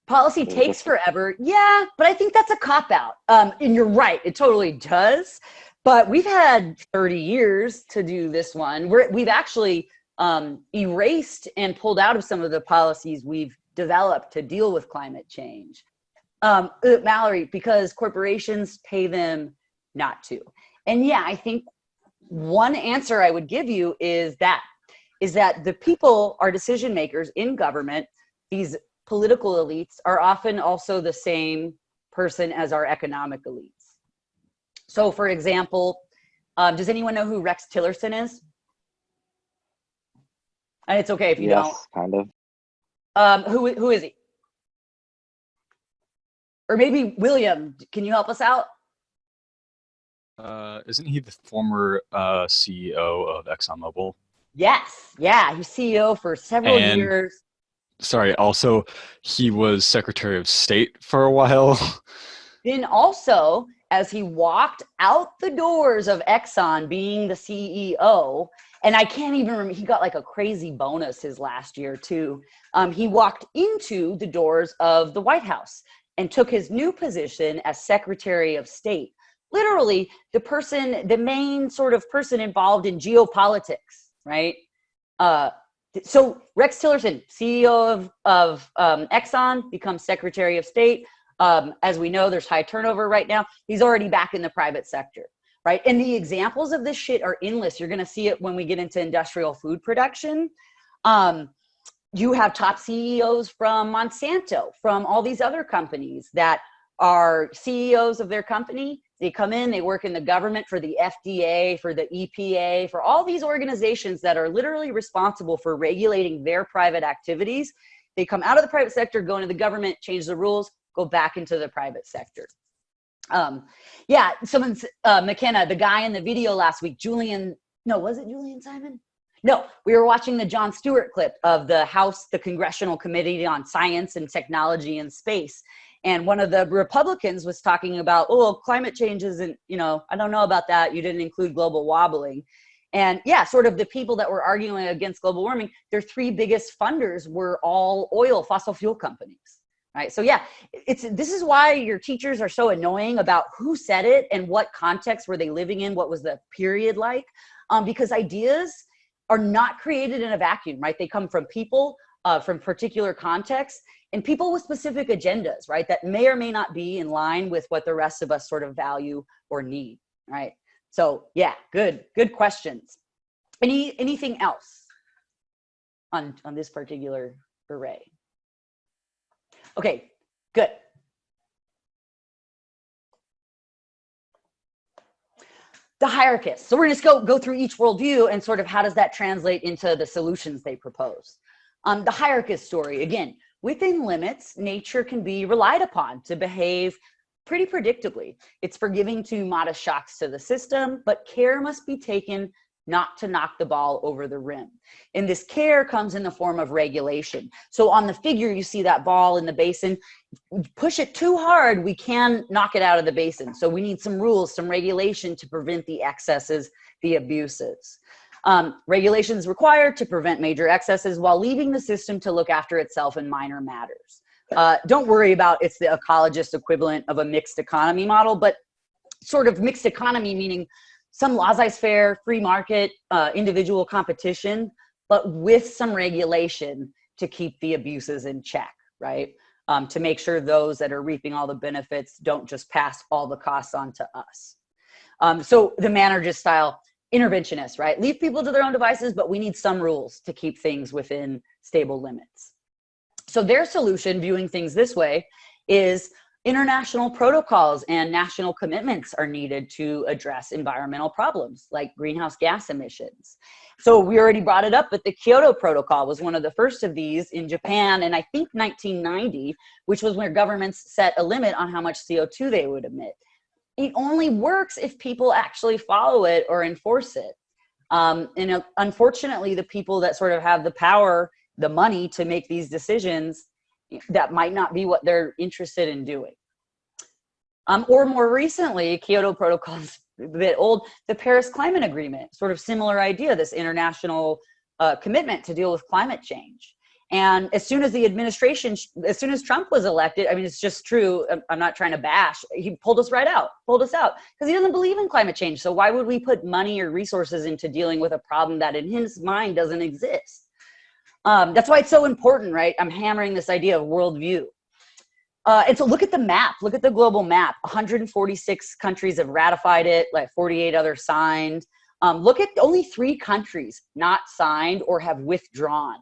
Policy takes forever. Yeah, but I think that's a cop-out. And you're right, it totally does. But we've had 30 years to do this one. We've actually erased and pulled out of some of the policies we've developed to deal with climate change. Mallory, because corporations pay them not to. And yeah, I think one answer I would give you is that the people are decision makers in government. These political elites are often also the same person as our economic elites. So for example, does anyone know who Rex Tillerson is? And it's okay if you don't. Yes, kind of. Who is he? Or maybe William, can you help us out? Isn't he the former CEO of ExxonMobil? Yes, yeah, he's CEO for several years. Sorry, also he was Secretary of State for a while. Then also, as he walked out the doors of Exxon being the CEO, and I can't even remember, he got like a crazy bonus his last year too. He walked into the doors of the White House and took his new position as Secretary of State. Literally the main sort of person involved in geopolitics, right? So Rex Tillerson, CEO of Exxon, becomes Secretary of State. As we know, there's high turnover right now. He's already back in the private sector, right? And the examples of this shit are endless. You're gonna see it when we get into industrial food production. You have top CEOs from Monsanto, from all these other companies that are CEOs of their company. They come in, they work in the government for the FDA, for the EPA, for all these organizations that are literally responsible for regulating their private activities. They come out of the private sector, go into the government, change the rules, go back into the private sector. Yeah, someone's, McKenna, the guy in the video last week, was it Julian Simon? No, we were watching the Jon Stewart clip of the Congressional Committee on Science and Technology and Space. And one of the Republicans was talking about, oh, climate change isn't, I don't know about that. You didn't include global wobbling. And yeah, sort of the people that were arguing against global warming, their three biggest funders were all fossil fuel companies, right? So yeah, this is why your teachers are so annoying about who said it and what context were they living in, what was the period like, because ideas are not created in a vacuum, right? They come from people, from particular contexts, and people with specific agendas, right? That may or may not be in line with what the rest of us sort of value or need, right? So yeah, good questions. Anything else on this particular array? Okay, good. The hierarchists. So we're gonna just go through each worldview and sort of how does that translate into the solutions they propose. The hierarchist story, again, within limits, nature can be relied upon to behave pretty predictably. It's forgiving to modest shocks to the system, but care must be taken not to knock the ball over the rim. And this care comes in the form of regulation. So on the figure, you see that ball in the basin. Push it too hard, we can knock it out of the basin. So we need some rules, some regulation to prevent the excesses, the abuses. Regulations required to prevent major excesses while leaving the system to look after itself in minor matters. Don't worry about it's the ecologist equivalent of a mixed economy model, but sort of mixed economy meaning some laissez-faire, free market, individual competition, but with some regulation to keep the abuses in check, right? To make sure those that are reaping all the benefits don't just pass all the costs on to us. So the manager style, interventionist, right? Leave people to their own devices, but we need some rules to keep things within stable limits. So their solution, viewing things this way, is international protocols and national commitments are needed to address environmental problems like greenhouse gas emissions. So we already brought it up, but the Kyoto Protocol was one of the first of these in Japan in I think 1990, which was where governments set a limit on how much CO2 they would emit. It only works if people actually follow it or enforce it. And unfortunately, the people that sort of have the power, the money to make these decisions, that might not be what they're interested in doing. Or more recently, Kyoto Protocol is a bit old, the Paris Climate Agreement, sort of similar idea, this international commitment to deal with climate change. And as soon as the administration, as soon as Trump was elected, I mean, it's just true, I'm not trying to bash, he pulled us out, because he doesn't believe in climate change. So why would we put money or resources into dealing with a problem that in his mind doesn't exist? That's why it's so important, right? I'm hammering this idea of worldview. And so look at the map, look at the global map. 146 countries have ratified it, like 48 others signed. Look at only 3 countries not signed or have withdrawn.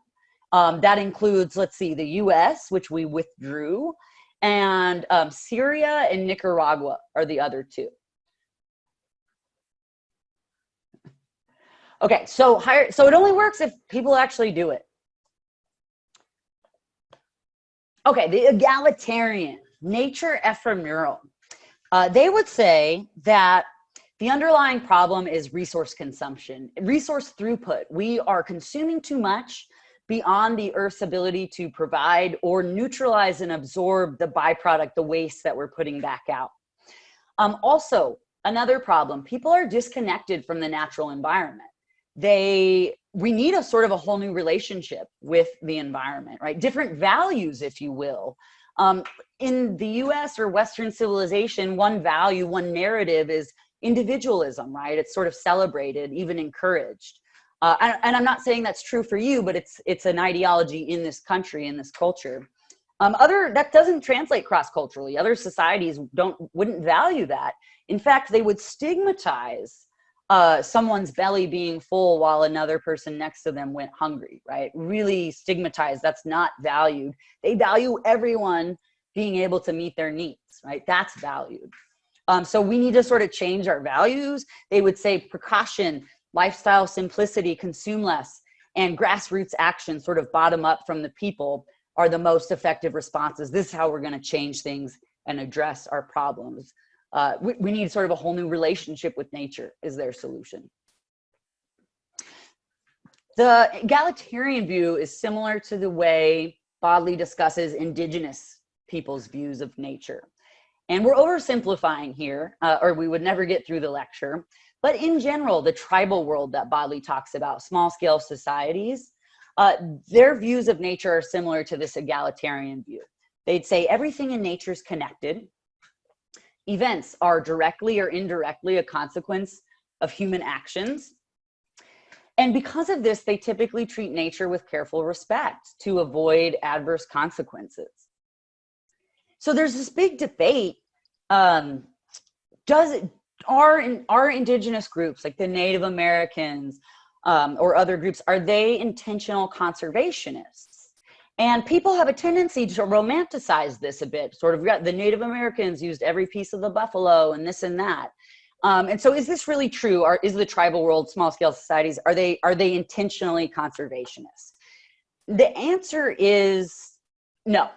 That includes, let's see, the US, which we withdrew, and Syria and Nicaragua are the other 2. Okay, so it only works if people actually do it. Okay, the egalitarian, nature ephemeral. They would say that the underlying problem is resource consumption, resource throughput. We are consuming too much beyond the Earth's ability to provide or neutralize and absorb the byproduct, the waste that we're putting back out. Also, another problem, people are disconnected from the natural environment. We need a sort of a whole new relationship with the environment, right? Different values, if you will. In the US or Western civilization, one value, one narrative is individualism, right? It's sort of celebrated, even encouraged. And I'm not saying that's true for you, but it's an ideology in this country, in this culture. That doesn't translate cross-culturally. Other societies wouldn't value that. In fact, they would stigmatize someone's belly being full while another person next to them went hungry, right? Really stigmatized. That's not valued. They value everyone being able to meet their needs, right? That's valued. So we need to sort of change our values. They would say precaution, lifestyle simplicity, consume less, and grassroots action, sort of bottom up from the people, are the most effective responses. This is how we're going to change things and address our problems. We need sort of a whole new relationship with nature is their solution. The egalitarian view is similar to the way Bodley discusses indigenous people's views of nature. And we're oversimplifying here, or we would never get through the lecture. But in general, the tribal world that Bodley talks about, small-scale societies, their views of nature are similar to this egalitarian view. They'd say everything in nature is connected. Events are directly or indirectly a consequence of human actions. And because of this, they typically treat nature with careful respect to avoid adverse consequences. So there's this big debate. Are indigenous groups like the Native Americans or other groups, are they intentional conservationists? And people have a tendency to romanticize this a bit. Sort of, the Native Americans used every piece of the buffalo and this and that. And so is this really true? Or is the tribal world, small scale societies, are they intentionally conservationists? The answer is no.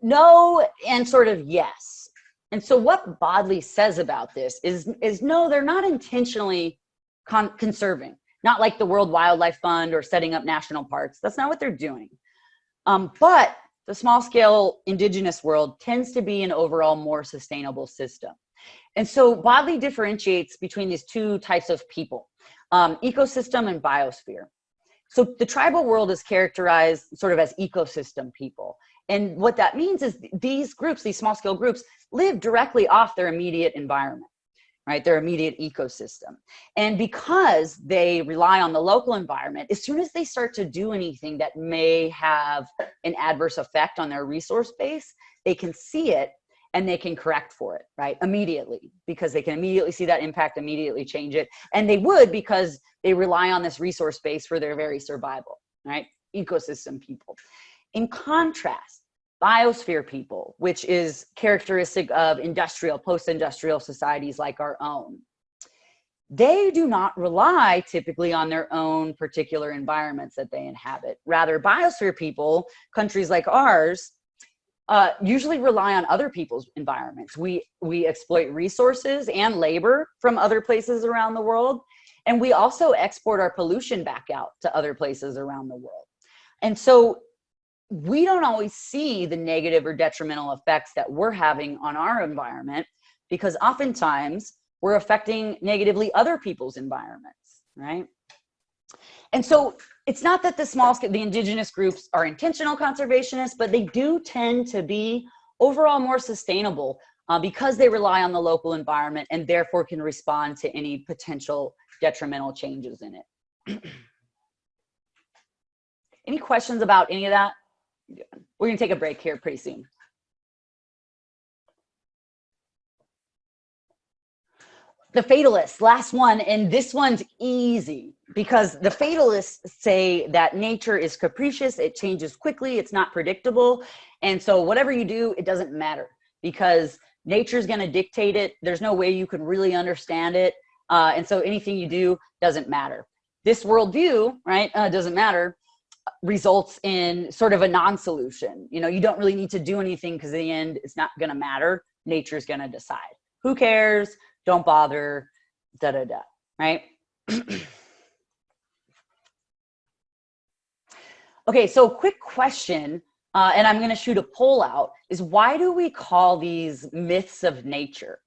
No, and sort of yes. And so what Bodley says about this is no, they're not intentionally conserving. Not like the World Wildlife Fund or setting up national parks. That's not what they're doing. But the small scale indigenous world tends to be an overall more sustainable system. And so Bodley differentiates between these 2 types of people, ecosystem and biosphere. So the tribal world is characterized sort of as ecosystem people. And what that means is these groups, these small scale groups, live directly off their immediate environment, right? Their immediate ecosystem. And because they rely on the local environment, as soon as they start to do anything that may have an adverse effect on their resource base, they can see it and they can correct for it, right? Immediately, because they can immediately see that impact, immediately change it. And they would because they rely on this resource base for their very survival, right? Ecosystem people. In contrast, biosphere people, which is characteristic of industrial, post-industrial societies like our own, they do not rely typically on their own particular environments that they inhabit. Rather, biosphere people, countries like ours, usually rely on other people's environments. We exploit resources and labor from other places around the world, and we also export our pollution back out to other places around the world. And so we don't always see the negative or detrimental effects that we're having on our environment, because oftentimes we're affecting negatively other people's environments, right? And so it's not that the indigenous groups are intentional conservationists, but they do tend to be overall more sustainable because they rely on the local environment and therefore can respond to any potential detrimental changes in it. Any questions about any of that? We're gonna take a break here pretty soon. The fatalists, last one, and this one's easy because the fatalists say that nature is capricious, it changes quickly, it's not predictable, and so whatever you do, it doesn't matter because nature's going to dictate it. There's no way you can really understand it, and so anything you do doesn't matter. This worldview, right, doesn't matter, results in sort of a non-solution. You know, you don't really need to do anything because in the end, it's not going to matter. Nature's going to decide. Who cares? Don't bother, da, da, da, right? Okay, so quick question, and I'm gonna shoot a poll out, is why do we call these myths of nature?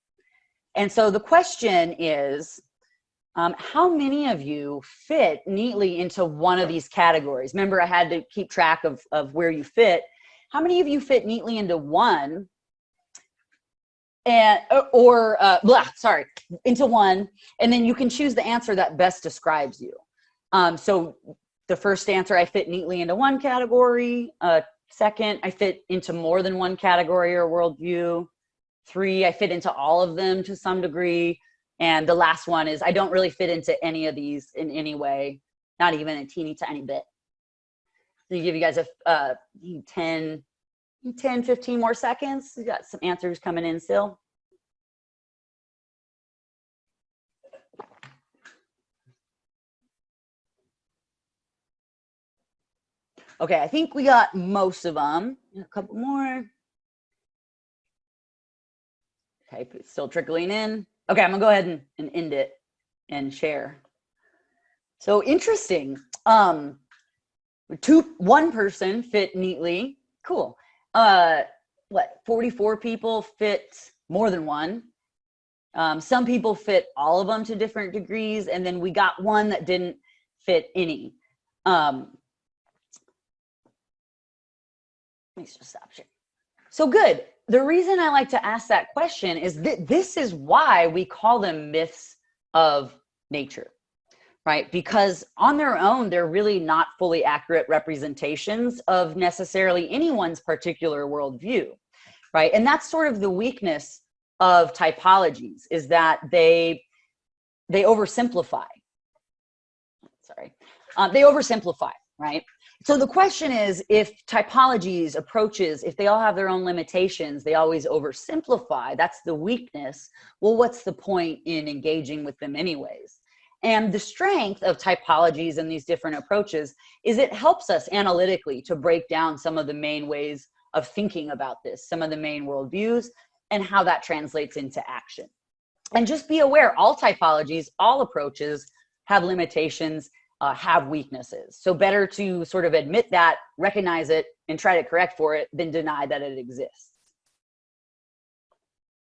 And so the question is, how many of you fit neatly into one of these categories? Remember, I had to keep track of where you fit. How many of you fit neatly into one? And into one, and then you can choose the answer that best describes you. So the first answer, I fit neatly into one category. Second, I fit into more than one category or worldview. 3, I fit into all of them to some degree. And the last one is I don't really fit into any of these in any way, not even a teeny tiny bit. So you give you guys a 10, 15 more seconds. We got some answers coming in still. Okay, I think we got most of them. A couple more. Okay, still trickling in. Okay, I'm gonna go ahead and end it and share. So interesting. One person fit neatly. Cool. 44 people fit more than one. Some people fit all of them to different degrees, and then we got one that didn't fit any. Let me just stop sharing. So good. The reason I like to ask that question is that this is why we call them myths of nature, right? Because on their own, they're really not fully accurate representations of necessarily anyone's particular worldview, right? And that's sort of the weakness of typologies, is that they oversimplify. Sorry, they oversimplify, right? So the question is, if typologies, approaches, if they all have their own limitations, they always oversimplify, that's the weakness. Well, what's the point in engaging with them anyways? And the strength of typologies and these different approaches is it helps us analytically to break down some of the main ways of thinking about this, some of the main worldviews, and how that translates into action. And just be aware, all typologies, all approaches have limitations, have weaknesses. So better to sort of admit that, recognize it, and try to correct for it than deny that it exists.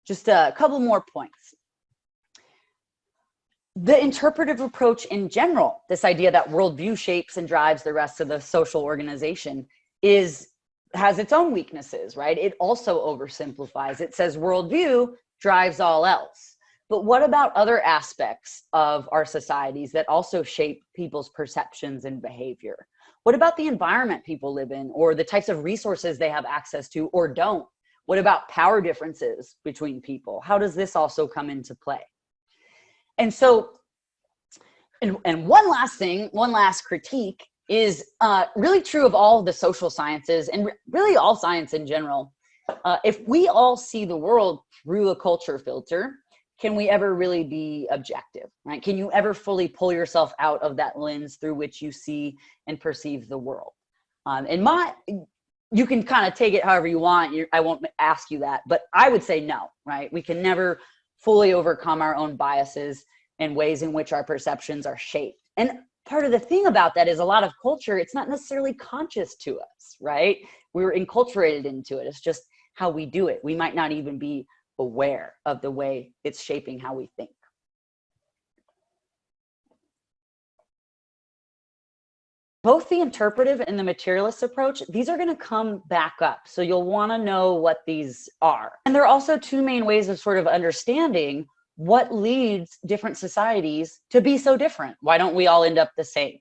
Just a couple more points. The interpretive approach in general, this idea that worldview shapes and drives the rest of the social organization, has its own weaknesses, right? It also oversimplifies. It says worldview drives all else. But what about other aspects of our societies that also shape people's perceptions and behavior? What about the environment people live in, or the types of resources they have access to or don't? What about power differences between people? How does this also come into play? And so, and one last thing, one last critique is really true of all the social sciences and really all science in general. If we all see the world through a culture filter, can we ever really be objective, right? Can you ever fully pull yourself out of that lens through which you see and perceive the world? You can kind of take it however you want. I won't ask you that, but I would say no, right? We can never fully overcome our own biases and ways in which our perceptions are shaped. And part of the thing about that is a lot of culture, it's not necessarily conscious to us, right? We're enculturated into it. It's just how we do it. We might not even be aware of the way it's shaping how we think. Both the interpretive and the materialist approach, these are going to come back up. So you'll want to know what these are. And there are also two main ways of sort of understanding what leads different societies to be so different. Why don't we all end up the same?